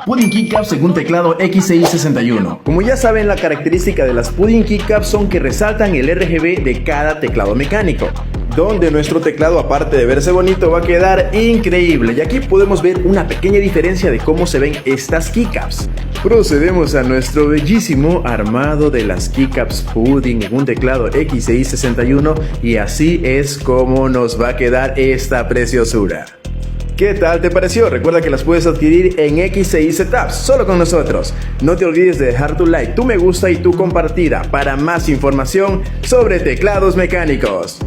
Pudding Keycaps en un teclado XCI61. Como ya saben, la característica de las Pudding Keycaps son que resaltan el RGB de cada teclado mecánico, donde nuestro teclado, aparte de verse bonito, va a quedar increíble. Y aquí podemos ver una pequeña diferencia de cómo se ven estas keycaps. Procedemos a nuestro bellísimo armado de las keycaps Pudding en un teclado XCI61 y así es como nos va a quedar esta preciosura. ¿Qué tal te pareció? Recuerda que las puedes adquirir en XCI Setups, solo con nosotros. No te olvides de dejar tu like, tu me gusta y tu compartida para más información sobre teclados mecánicos.